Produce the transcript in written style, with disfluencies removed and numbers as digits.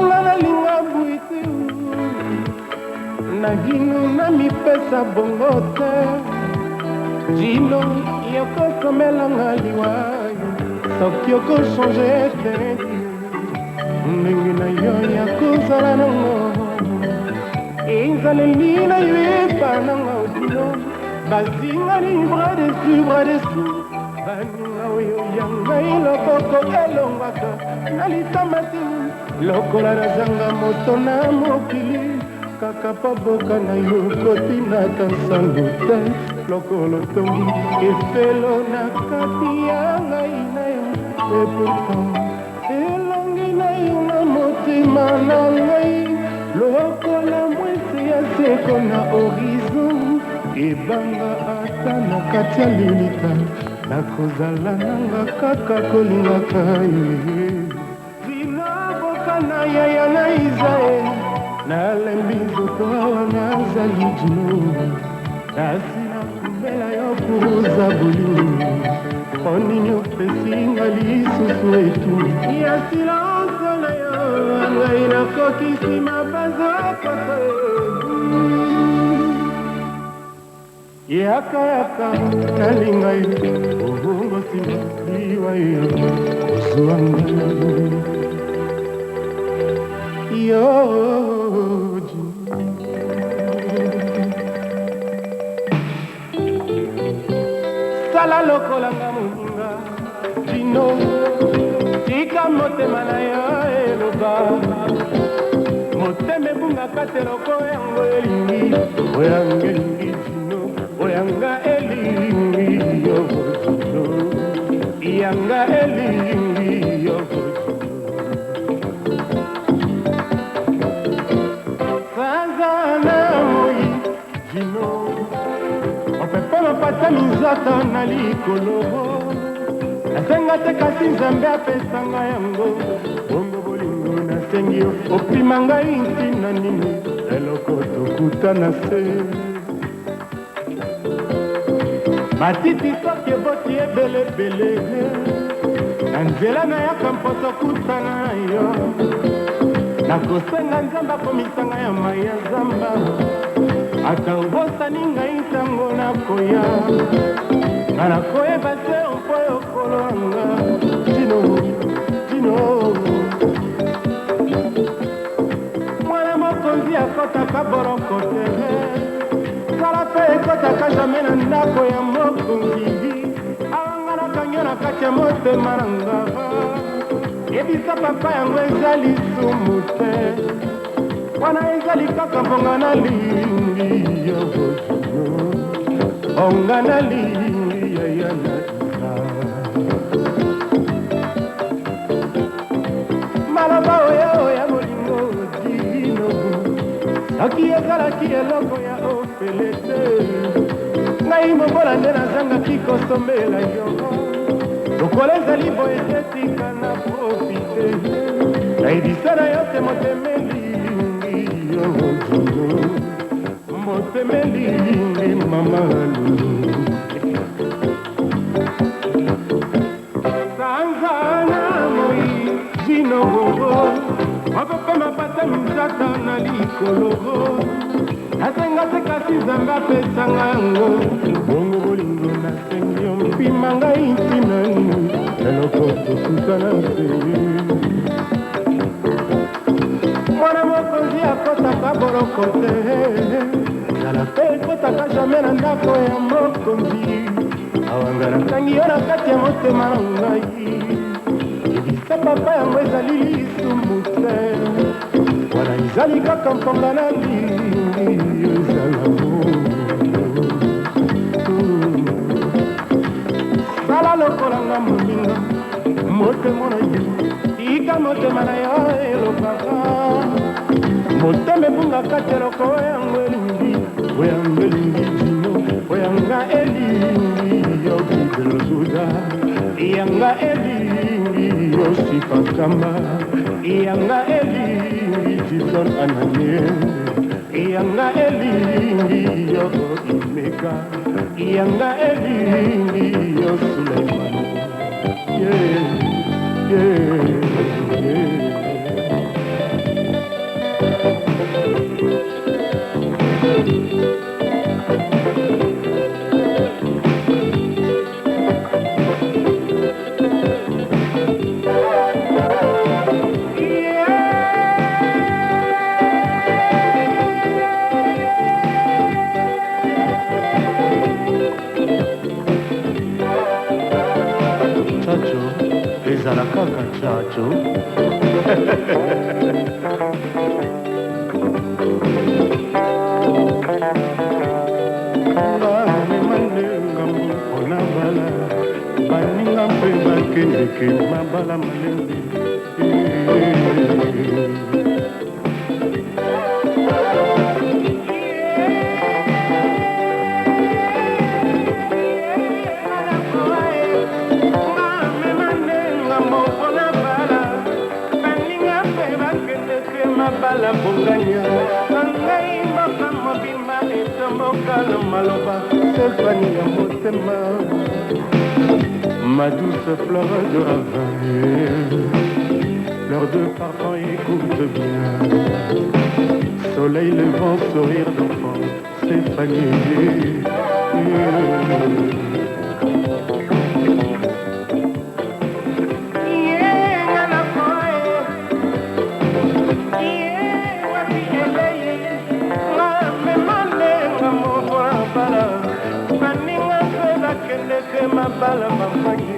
nga nalinga buiti na gino na mipesa bongo te jino yokosomelanga liwai soki okochange etedi ndenge na yo ya kozala nango ezaleli na yo epananga odino bazingani bras dessus baninga oyo ya ngai loboko elongwaka na litama te lokola nazanga moto na mokili kaka paboka na yo kotinaka nsango te lokolo tongi efelo na kati ya ngai na yo epourtant elongi na yo na motema na ngai lokola mwese ya seko na horizon ebanga ata na kati ya lilita nakozala nanga kaka kolingaka ye zinaboka na yaya na Israel nalembi nzoto awa nazali jino kasi nakumbela yo kuza bolingo onini opesinga lisusu etu ya silence na yo ngai nakokisi mabazo koto yaka nalinga yo obongo nsima liwa yo ozwanga yo sala lokolanga moninga jino tika motema na yo eloba motema ebungaka te loko yango elingi oyanga elingi jino oyanga elingi yo jino yanga elingi yo jino opepe mapata minzata na likolo nasenga te kasi nzambe apesanga yango bongo bolingo nasengi yo opima ngai ntina nini eloko tokuta na se matiti soki eboti ebelebele na nzela nayaka mposo kutana na yo nakosenga nzambe akomisanga ya mai ya zamba ata obosani ngai ntango nakoya nga nakoyeba se mpo yokolanga jino mwana mokonzi akotaka boroko te kala mpe ekotaka jamai na ndako ya mokonzi awanga nakangi yo na kati ya motema na nga yebisa papa yango eza lisumu te wana ezali kaka mponga nalingi yo bosino onga nalingi yaya naisa maloba oyo ya bolingo jino soki ezalaki eloko ya ofele te ngai mobola nde nazangaki kosombela yo lokola ezali boye te tika na profite nayebisa na yo te motemeli motemeli mama sanzana moi jinogogo wapepe mapata minzata na likologo nasenga te kasi nzambe apesanga yango bongo bolingo nasengi yo mpima ngai ntinani eloko tokutana se mwana mokonzi akotaka boroko te zala mpe ekotaka jamai na ndako ya mokonzi awanga nakangi yo na kati ya motema na ngai ebisa papa yango ezali lisumu te wana ezali kaka mponga na lingi ezalamo sala lokolanga moninga motemo na yo tika motema na yo elobaka motema ebungaka te loko oyango elingi oyanga elingi jino oyanga elingi yo bidelozuda yanga elingi yo sipakamba yanga elingi tison ananie yanga elingi yo imeka yanga elingi yo Suleimani yeah. Jojo. Baninga mpe bakendeke mabala malembe mabala bonganya ngai maka mobima etomokalo maloba sefani ya motema ma douce fleur de ravin fleur de parfum écoute bien soleil levant sourire d'enfant Stéphanie mabala mafangi